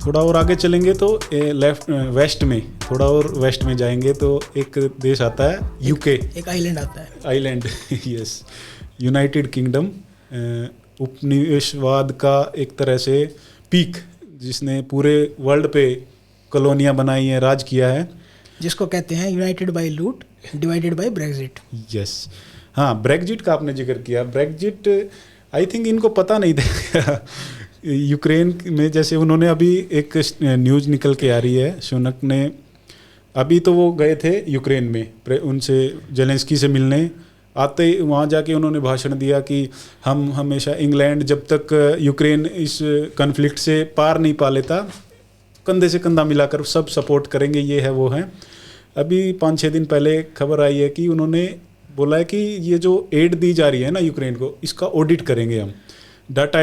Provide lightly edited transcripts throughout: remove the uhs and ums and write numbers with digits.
थोड़ा और आगे चलेंगे तो लेफ्ट वेस्ट में, थोड़ा और वेस्ट में जाएंगे तो एक देश आता है यूके, एक आइलैंड आता है, आइलैंड यस, यूनाइटेड किंगडम, उपनिवेशवाद का एक तरह से पीक, जिसने पूरे वर्ल्ड पे कॉलोनियाँ बनाई हैं, राज किया है, जिसको कहते हैं यूनाइटेड बाय लूट डिवाइडेड बाय ब्रेग्जिट। यस। हाँ, ब्रेग्जिट का आपने जिक्र किया। ब्रेग्जिट आई थिंक इनको पता नहीं था यूक्रेन में, जैसे उन्होंने अभी एक न्यूज़ निकल के आ रही है, सुनक ने अभी तो वो गए थे यूक्रेन में उनसे जेलेंस्की से मिलने, आते ही वहाँ जाके उन्होंने भाषण दिया कि हम हमेशा इंग्लैंड जब तक यूक्रेन इस कन्फ्लिक्ट से पार नहीं पा लेता, कंधे से कंधा मिलाकर सब सपोर्ट करेंगे, ये है वो है। अभी 5-6 दिन पहले खबर आई है कि उन्होंने बोला है कि ये जो एड दी जा रही है ना यूक्रेन को, इसका ऑडिट करेंगे हम, डाटा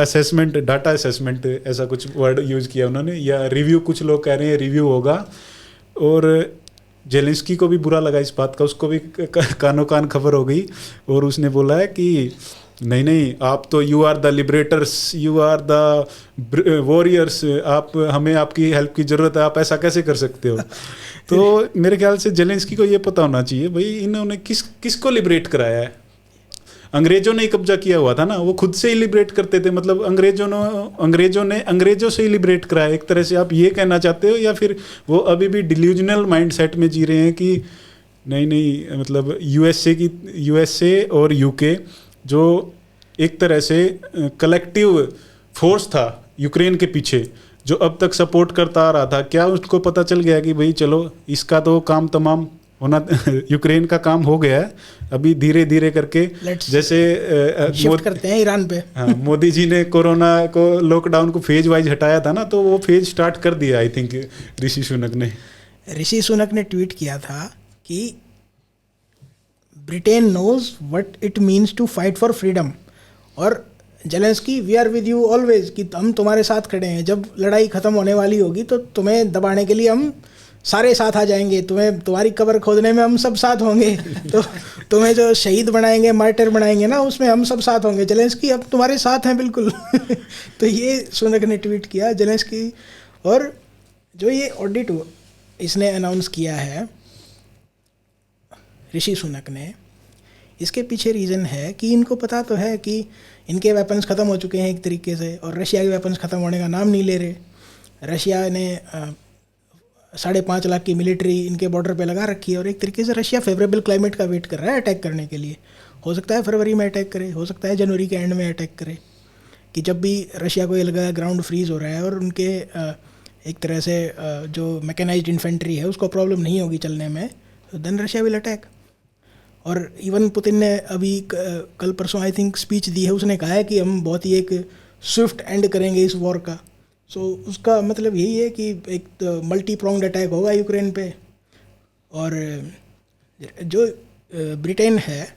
असेसमेंट ऐसा कुछ वर्ड यूज़ किया उन्होंने, या रिव्यू, कुछ लोग कह रहे हैं रिव्यू होगा। और जेलेंस्की को भी बुरा लगा इस बात का, उसको भी कानों कान खबर हो गई, और उसने बोला है कि नहीं नहीं, आप तो you are the liberators, you are the warriors, आप, हमें आपकी हेल्प की ज़रूरत है, आप ऐसा कैसे कर सकते हो। तो मेरे ख्याल से जेलेंस्की को ये पता होना चाहिए भाई इन्होंने किसको लिबरेट कराया है। अंग्रेजों ने ही कब्जा किया हुआ था ना, वो खुद से ही लिबरेट करते थे, मतलब अंग्रेजों से ही लिबरेट कराया, एक तरह से आप ये कहना चाहते हो, या फिर वो अभी भी डिल्यूजनल माइंडसेट में जी रहे हैं कि नहीं नहीं, मतलब यूएसए और यूके जो एक तरह से कलेक्टिव फोर्स था यूक्रेन के पीछे, जो अब तक सपोर्ट करता आ रहा था, क्या उसको पता चल गया कि भाई चलो इसका तो काम तमाम होना यूक्रेन का काम हो गया है, अभी धीरे धीरे करके जैसे शिफ्ट करते हैं ईरान पे। हाँ, मोदी जी ने कोरोना को, लॉकडाउन को फेज वाइज हटाया था ना, तो वो फेज स्टार्ट कर दिया आई थिंक ऋषि सुनक ने ट्वीट किया था कि Britain knows what it means to fight for freedom, और Zelensky we are with you always, कि हम तुम्हारे साथ खड़े हैं, जब लड़ाई ख़त्म होने वाली होगी तो तुम्हें दबाने के लिए हम सारे साथ आ जाएंगे, तुम्हारी कब्र खोदने में हम सब साथ होंगे, तो तुम्हें जो शहीद बनाएंगे, मार्टर बनाएंगे ना, उसमें हम सब साथ होंगे, जेलेंस्की अब तुम्हारे साथ हैं बिल्कुल। तो ये सुनक ने ट्वीट किया जेलेंस्की। और जो ये ऑडिट इसने अनाउंस किया है ऋषि सुनक ने, इसके पीछे रीज़न है कि इनको पता तो है कि इनके वेपन्स ख़त्म हो चुके हैं एक तरीके से, और रशिया के वेपन्स ख़त्म होने का नाम नहीं ले रहे। रशिया ने 5.5 लाख की मिलिट्री इनके बॉर्डर पे लगा रखी है, और एक तरीके से रशिया फेवरेबल क्लाइमेट का वेट कर रहा है अटैक करने के लिए। हो सकता है फरवरी में अटैक करे, हो सकता है जनवरी के एंड में अटैक करे, कि जब भी रशिया को ये लगा ग्राउंड फ्रीज हो रहा है और उनके एक तरह से जो मैकेनाइज्ड इन्फेंट्री है उसको प्रॉब्लम नहीं होगी चलने में, तो देन रशिया विल अटैक। और इवन पुतिन ने अभी कल परसों आई थिंक स्पीच दी है, उसने कहा है कि हम बहुत ही एक स्विफ्ट एंड करेंगे इस वॉर का। सो उसका मतलब यही है कि एक मल्टी प्रोंग्ड अटैक होगा यूक्रेन पे। और जो ब्रिटेन है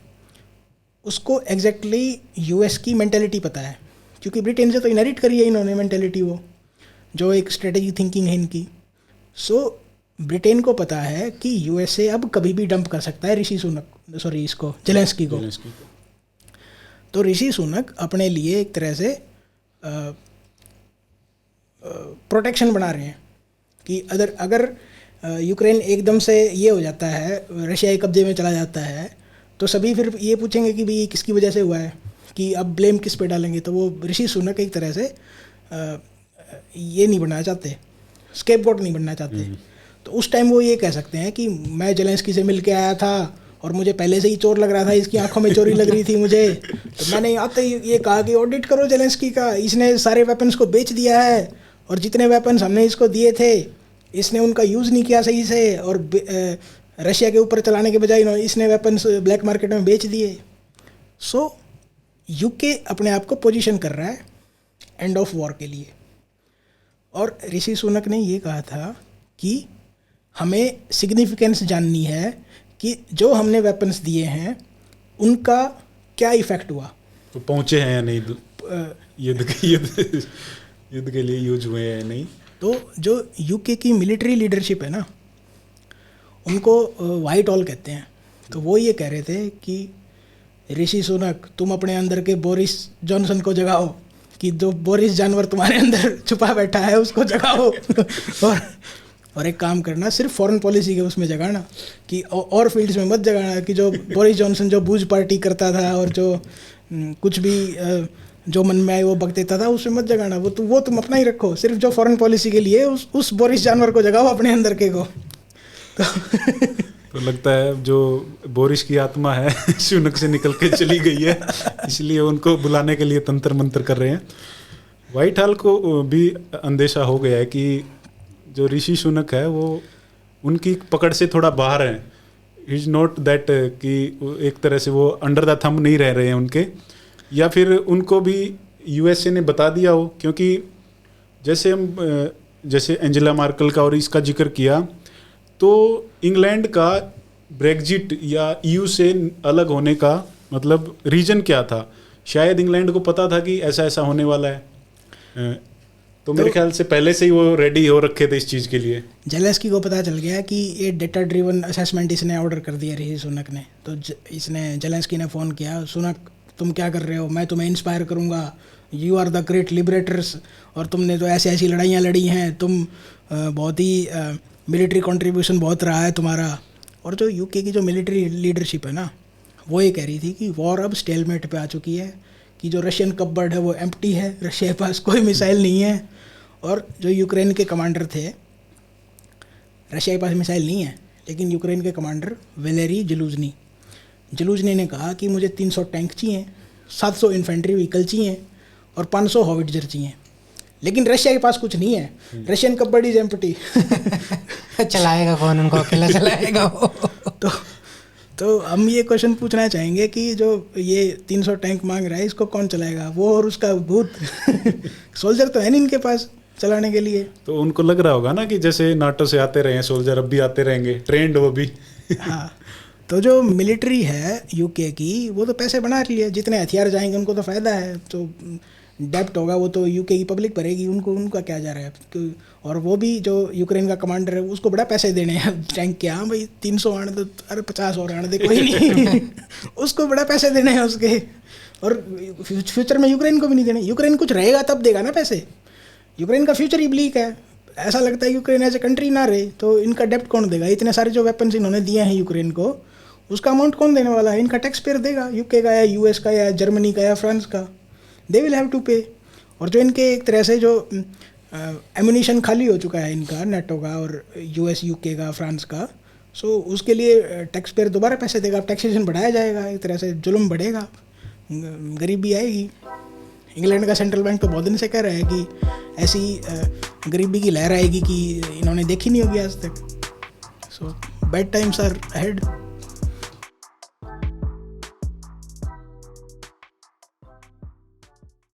उसको एग्जैक्टली यूएस की मेंटेलिटी पता है, क्योंकि ब्रिटेन से तो इनहेरिट करी है इन्होंने मेंटेलिटी, वो जो एक स्ट्रेटेजी थिंकिंग है इनकी। सो ब्रिटेन को पता है कि यूएसए अब कभी भी डंप कर सकता है इसको जेलेंस्की को। तो ऋषि सुनक अपने लिए एक तरह से प्रोटेक्शन बना रहे हैं कि अगर यूक्रेन एकदम से ये हो जाता है, रशिया के कब्जे में चला जाता है, तो सभी फिर ये पूछेंगे कि भाई किसकी वजह से हुआ है, कि अब ब्लेम किस पे डालेंगे। तो वो ऋषि सुनक एक तरह से ये नहीं बनना चाहते, स्केपगोट नहीं बनना चाहते। तो उस टाइम वो ये कह सकते हैं कि मैं जेलेंस्की से मिल के आया था और मुझे पहले से ही चोर लग रहा था, इसकी आंखों में चोरी लग रही थी मुझे, तो मैंने आते ही ये कहा कि ऑडिट करो जेलेंस्की का, इसने सारे वेपन्स को बेच दिया है, और जितने वेपन्स हमने इसको दिए थे इसने उनका यूज़ नहीं किया सही से, और रशिया के ऊपर चलाने के बजाय इसने वेपन्स ब्लैक मार्केट में बेच दिए। सो यूके अपने आप को पोजीशन कर रहा है एंड ऑफ वॉर के लिए। और ऋषि सुनक ने ये कहा था कि हमें सिग्निफिकेंस जाननी है कि जो हमने वेपन्स दिए हैं उनका क्या इफ़ेक्ट हुआ, तो पहुँचे हैं या नहीं, युद्ध के लिए यूज हुए हैं या नहीं। तो जो यूके की मिलिट्री लीडरशिप है ना, उनको वाइट हॉल कहते हैं। तो वो ये कह रहे थे कि ऋषि सुनक तुम अपने अंदर के बोरिस जॉनसन को जगाओ, कि जो बोरिस जानवर तुम्हारे अंदर छुपा बैठा है उसको जगाओ और एक काम करना, सिर्फ फॉरेन पॉलिसी के उसमें जगाना, कि और फील्ड्स में मत जगाना, कि जो बोरिस जॉनसन जो बूझ पार्टी करता था और जो कुछ भी जो मन में आए वो बक देता था, उसमें मत जगाना। वो तुम अपना ही रखो, सिर्फ जो फॉरेन पॉलिसी के लिए उस बोरिस जानवर को जगाओ अपने अंदर के को। तो लगता है जो बोरिस की आत्मा है सुनक से निकल के चली गई है, इसलिए उनको बुलाने के लिए तंत्र मंत्र कर रहे हैं। व्हाइट हाल को भी अंदेशा हो गया है कि जो ऋषि सुनक है वो उनकी पकड़ से थोड़ा बाहर है। इज नॉट दैट कि एक तरह से वो अंडर द थंब नहीं रह रहे हैं उनके, या फिर उनको भी यूएसए ने बता दिया हो। क्योंकि जैसे एंजेला मार्कल का और इसका जिक्र किया, तो इंग्लैंड का ब्रेग्जिट या ईयू से अलग होने का मतलब रीजन क्या था? शायद इंग्लैंड को पता था कि ऐसा ऐसा होने वाला है, तो मेरे ख्याल से पहले से ही वो रेडी हो रखे थे इस चीज़ के लिए। जेलेंस्की को पता चल गया कि ये डेटा ड्रिवन असेसमेंट इसने ऑर्डर कर दिया ऋषि सुनक ने। तो इसने जेलेंस्की ने फ़ोन किया, सुनक तुम क्या कर रहे हो, मैं तुम्हें इंस्पायर करूँगा, यू आर द ग्रेट लिबरेटर्स, और तुमने तो ऐसी ऐसी लड़ाइयाँ लड़ी हैं, तुम बहुत ही मिलिट्री कंट्रीब्यूशन बहुत रहा है तुम्हारा। और जो यूके की जो मिलिट्री लीडरशिप है ना, वो ये कह रही थी कि वॉर अब स्टेलमेट पे आ चुकी है, कि जो रशियन कपबर्ड है वो एम्प्टी है, रशिया के पास कोई मिसाइल नहीं है। और जो यूक्रेन के कमांडर थे, रशिया के पास मिसाइल नहीं है, लेकिन यूक्रेन के कमांडर वैलेरी जलूजनी ने कहा कि मुझे 300 टैंक चाहिए, 700 इन्फेंट्री व्हीकल चाहिए और 500 हॉविट्जर चाहिए, लेकिन रशिया के पास कुछ नहीं है, रशियन कपबर्ड इज एम्प्टी। चलाएगा कौन उनको, अकेला चलाएगा वो। तो हम ये क्वेश्चन पूछना चाहेंगे कि जो ये 300 टैंक मांग रहा है, इसको कौन चलाएगा? वो और उसका भूत सोल्जर तो है नहीं इनके पास चलाने के लिए। तो उनको लग रहा होगा ना कि जैसे नाटो से आते रहे हैं सोल्जर, अब भी आते रहेंगे, ट्रेंड वो भी। हाँ, तो जो मिलिट्री है यूके की, वो तो पैसे बना लिए, जितने हथियार जाएंगे उनको तो फ़ायदा है, तो डेप्ट होगा वो तो यूके की पब्लिक भरेगी, उनका क्या जा रहा है। और वो भी जो यूक्रेन का कमांडर है उसको बड़ा पैसे देने हैं टैंक के। हाँ भाई 300 आने दो, अरे 50 और आने दे, कोई नहीं। उसको बड़ा पैसे देने हैं उसके, और फ्यूचर में यूक्रेन को भी नहीं देने। यूक्रेन कुछ रहेगा तब देगा ना पैसे, यूक्रेन का फ्यूचर ही ब्लीक है। ऐसा लगता है यूक्रेन एज ए कंट्री ना रहे तो इनका डेप्ट कौन देगा? इतने सारे जो वेपन्स इन्होंने दिए हैं यूक्रेन को, उसका अमाउंट कौन देने वाला है? इनका टैक्स पेयर देगा, यूके का या यूएस का या जर्मनी का या फ्रांस का, दे विल हैव टू पे। और जो इनके एक तरह से जो एमुनिशन खाली हो चुका है इनका, नेटो का और यूएस यूके का फ्रांस का, सो उसके लिए टैक्स पेयर दोबारा पैसे देगा, टैक्सेशन बढ़ाया जाएगा, एक तरह से जुल्म बढ़ेगा, गरीबी आएगी। इंग्लैंड का सेंट्रल बैंक तो बहुत दिन से कह रहा है कि ऐसी गरीबी की लहर आएगी कि इन्होंने देखी नहीं होगी आज तक। So bad times are ahead.